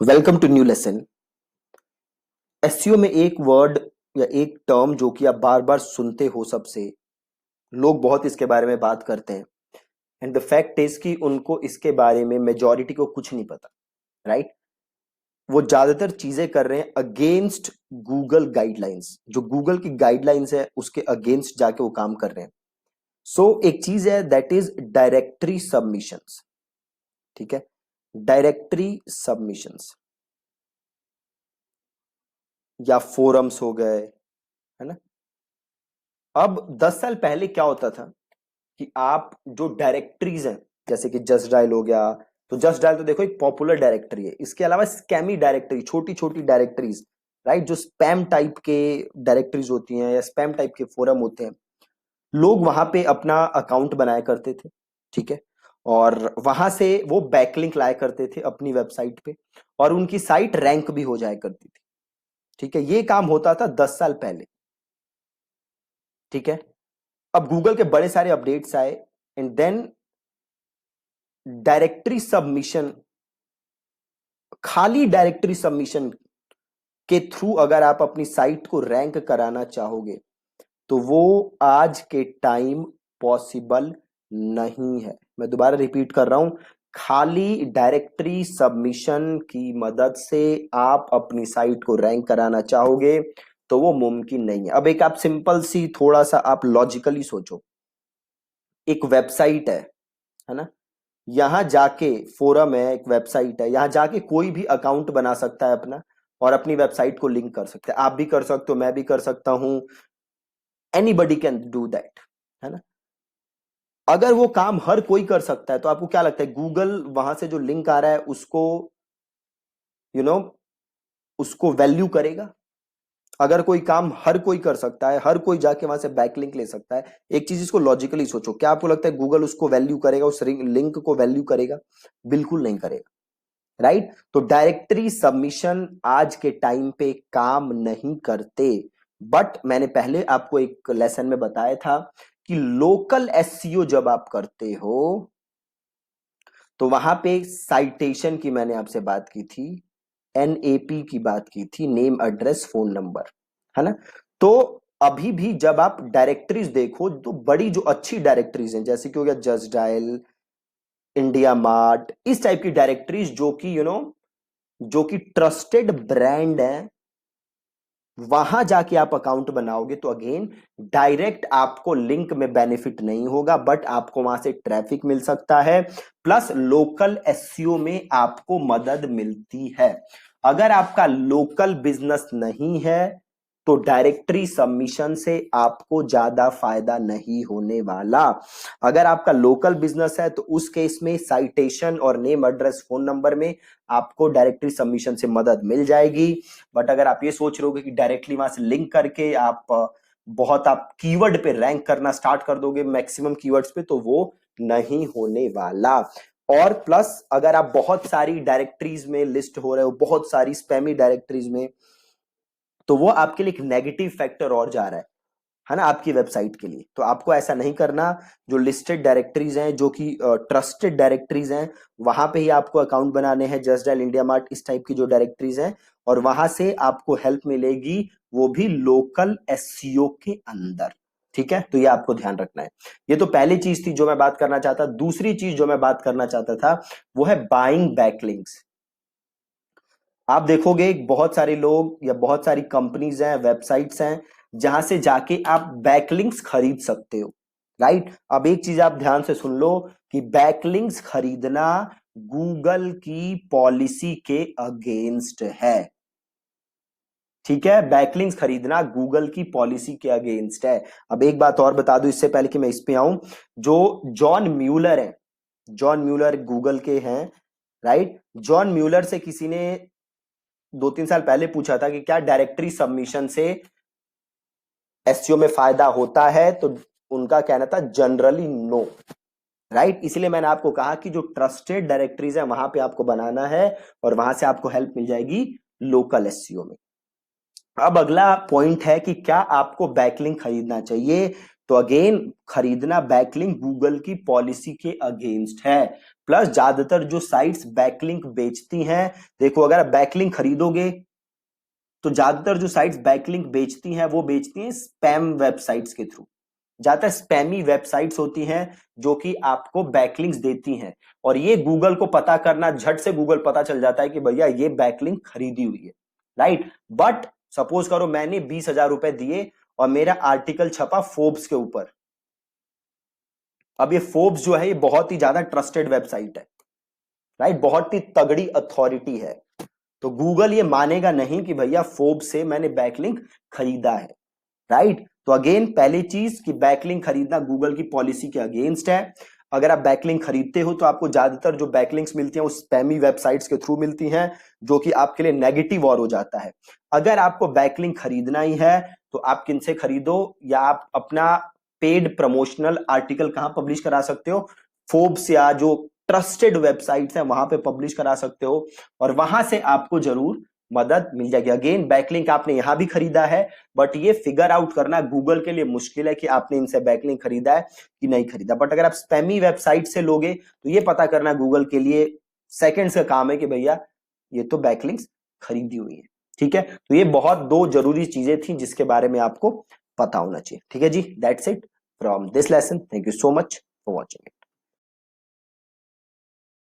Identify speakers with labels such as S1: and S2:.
S1: Welcome to new lesson. SEO में एक word या एक टर्म जो कि आप बार बार सुनते हो, सबसे लोग बहुत इसके बारे में बात करते हैं। एंड द फैक्ट इज कि उनको इसके बारे में मेजॉरिटी को कुछ नहीं पता, राइट। वो ज्यादातर चीजें कर रहे हैं अगेंस्ट गूगल गाइडलाइंस। जो गूगल की गाइडलाइंस है उसके अगेंस्ट जाके वो काम कर रहे हैं। एक चीज है दैट इज डायरेक्टरी सबमिशंस। ठीक है, डायरेक्टरी सबमिशंस या फोरम्स हो गए, है ना। अब 10 साल पहले क्या होता था कि आप जो डायरेक्टरीज हैं, जैसे कि जस्ट डायल हो गया, तो जस्ट डायल तो देखो एक पॉपुलर डायरेक्टरी है। इसके अलावा स्कैमी डायरेक्टरी, छोटी छोटी डायरेक्टरीज, राइट, जो स्पैम टाइप के डायरेक्टरीज होती हैं या स्पैम टाइप के फोरम होते हैं, लोग वहां पे अपना अकाउंट बनाया करते थे। ठीक है, और वहां से वो बैकलिंक लाया करते थे अपनी वेबसाइट पे, और उनकी साइट रैंक भी हो जाया करती थी। ठीक है, ये काम होता था 10 साल पहले। ठीक है, अब गूगल के बड़े सारे अपडेट्स आए, एंड देन डायरेक्टरी सबमिशन, खाली डायरेक्टरी सबमिशन के थ्रू अगर आप अपनी साइट को रैंक कराना चाहोगे तो वो आज के टाइम पॉसिबल नहीं है। मैं दोबारा रिपीट कर रहा हूं, खाली डायरेक्टरी सबमिशन की मदद से आप अपनी साइट को रैंक कराना चाहोगे तो वो मुमकिन नहीं है। अब एक आप सिंपल सी, थोड़ा सा आप लॉजिकली सोचो। एक वेबसाइट है ना, यहां जाके, फोरम है, एक वेबसाइट है, यहां जाके कोई भी अकाउंट बना सकता है अपना, और अपनी वेबसाइट को लिंक कर सकता है। आप भी कर सकते हो, मैं भी कर सकता हूं, एनीबडी कैन डू दैट, है ना। अगर वो काम हर कोई कर सकता है तो आपको क्या लगता है गूगल वहां से जो लिंक आ रहा है उसको, यू नो, उसको वैल्यू करेगा? अगर कोई काम हर कोई कर सकता है, हर कोई जाके वहां से बैकलिंक ले सकता है, एक चीज इसको लॉजिकली सोचो, क्या आपको लगता है गूगल उसको वैल्यू करेगा, उस लिंक को वैल्यू करेगा? बिल्कुल नहीं करेगा, राइट। तो डायरेक्टरी सबमिशन आज के टाइम पे काम नहीं करते। बट मैंने पहले आपको एक लेसन में बताया था कि लोकल एसईओ जब आप करते हो तो वहां पे साइटेशन की मैंने आपसे बात की थी, एनएपी की बात की थी, नेम एड्रेस फोन नंबर, है ना। तो अभी भी जब आप डायरेक्टरीज देखो, तो बड़ी जो अच्छी डायरेक्टरीज हैं, जैसे कि हो गया जस्ट डायल, इंडिया मार्ट, इस टाइप की डायरेक्टरीज जो कि जो कि ट्रस्टेड ब्रांड है, वहां जाके आप अकाउंट बनाओगे तो अगेन डायरेक्ट आपको लिंक में बेनिफिट नहीं होगा, बट आपको वहां से ट्रैफिक मिल सकता है, प्लस लोकल एसईओ में आपको मदद मिलती है। अगर आपका लोकल बिजनेस नहीं है तो डायरेक्टरी सबमिशन से आपको ज्यादा फायदा नहीं होने वाला। अगर आपका लोकल बिजनेस है तो उस केस में साइटेशन और नेम एड्रेस फोन नंबर में आपको डायरेक्टरी सबमिशन से मदद मिल जाएगी। बट अगर आप ये सोच रहे हो कि डायरेक्टली वहां से लिंक करके आप कीवर्ड पे रैंक करना स्टार्ट कर दोगे, मैक्सिमम कीवर्ड्स पे, तो वो नहीं होने वाला। और प्लस अगर आप बहुत सारी डायरेक्टरीज में लिस्ट हो रहे हो, बहुत सारी स्पैमी डायरेक्टरीज में, तो वो आपके लिए एक नेगेटिव फैक्टर और जा रहा है ना, आपकी वेबसाइट के लिए। तो आपको ऐसा नहीं करना। जो लिस्टेड डायरेक्टरीज हैं, जो कि ट्रस्टेड डायरेक्टरीज हैं, वहां पे ही आपको अकाउंट बनाने हैं, जस्ट डायल, इंडिया मार्ट, इस टाइप की जो डायरेक्टरीज हैं, और वहां से आपको हेल्प मिलेगी, वो भी लोकल एसईओ के अंदर। ठीक है, तो ये आपको ध्यान रखना है। ये तो पहली चीज थी जो मैं बात करना चाहता। दूसरी चीज जो मैं बात करना चाहता था वो है बाइंग बैकलिंक्स। आप देखोगे बहुत सारे लोग या बहुत सारी कंपनीज हैं, वेबसाइट्स हैं, जहां से जाके आप बैकलिंक्स खरीद सकते हो, राइट। अब एक चीज आप ध्यान से सुन लो कि बैकलिंक्स खरीदना गूगल की पॉलिसी के अगेंस्ट है। ठीक है, बैकलिंक्स खरीदना गूगल की पॉलिसी के अगेंस्ट है। अब एक बात और बता दूं इससे पहले कि मैं इस पे आऊं, जो जॉन म्यूलर है, जॉन म्यूलर गूगल के हैं, राइट। जॉन म्यूलर से किसी ने 2-3 साल पहले पूछा था कि क्या डायरेक्टरी सबमिशन से एसईओ में फायदा होता है, तो उनका कहना था जनरली नो, राइट। इसलिए मैंने आपको कहा कि जो ट्रस्टेड डायरेक्टरीज है वहां पे आपको बनाना है, और वहां से आपको हेल्प मिल जाएगी लोकल एसईओ में। अब अगला पॉइंट है कि क्या आपको बैकलिंक खरीदना चाहिए। तो अगेन, खरीदना बैकलिंक गूगल की पॉलिसी के अगेंस्ट है। प्लस ज्यादातर जो साइट्स बैकलिंक बेचती हैं, देखो अगर आप बैकलिंक खरीदोगे तो ज्यादातर जो साइट्स बैकलिंक बेचती हैं वो बेचती हैं स्पैम वेबसाइट्स के थ्रू। ज्यादातर स्पैमी वेबसाइट्स होती हैं जो कि आपको बैकलिंक्स देती हैं, और ये गूगल को पता करना, झट से गूगल पता चल जाता है कि भैया ये बैकलिंक खरीदी हुई है, राइट। बट सपोज करो मैंने 20,000 रुपए दिए और मेरा आर्टिकल छपा फोर्ब्स के ऊपर। अब ये फोर्ब्स जो है ये बहुत ही ज्यादा ट्रस्टेड वेबसाइट है, राइट, बहुत ही तगड़ी अथॉरिटी है, तो गूगल ये मानेगा नहीं कि भैया फोर्ब्स से मैंने बैकलिंक खरीदा है, राइट। तो अगेन पहली चीज कि बैकलिंक खरीदना गूगल की पॉलिसी के अगेंस्ट है। अगर आप बैकलिंक खरीदते हो तो आपको ज्यादातर जो बैकलिंक्स मिलती हैं वो स्पैमी वेबसाइट्स के थ्रू मिलती हैं, जो कि आपके लिए नेगेटिव और हो जाता है। अगर आपको बैकलिंक खरीदना ही है तो आप किनसे खरीदो, या आप अपना पेड प्रमोशनल आर्टिकल कहां पब्लिश करा सकते हो, फोर्ब्स या जो ट्रस्टेड वेबसाइट्स हैं वहां पे पब्लिश करा सकते हो, और वहां से आपको जरूर मदद मिल जाएगी। अगेन बैकलिंक आपने यहां भी खरीदा है, बट ये फिगर आउट करना गूगल के लिए मुश्किल है कि आपने इनसे बैकलिंक खरीदा है कि नहीं खरीदा। बट अगर आप स्पैमी वेबसाइट से लोगे तो ये पता करना गूगल के लिए सेकंड्स का काम है कि भैया ये तो बैकलिंक्स खरीदी हुई है, ठीक है। तो ये बहुत दो जरूरी चीजें थी जिसके बारे में आपको पता होना चाहिए, ठीक है जी। That's it from this lesson, thank you so much for watching it.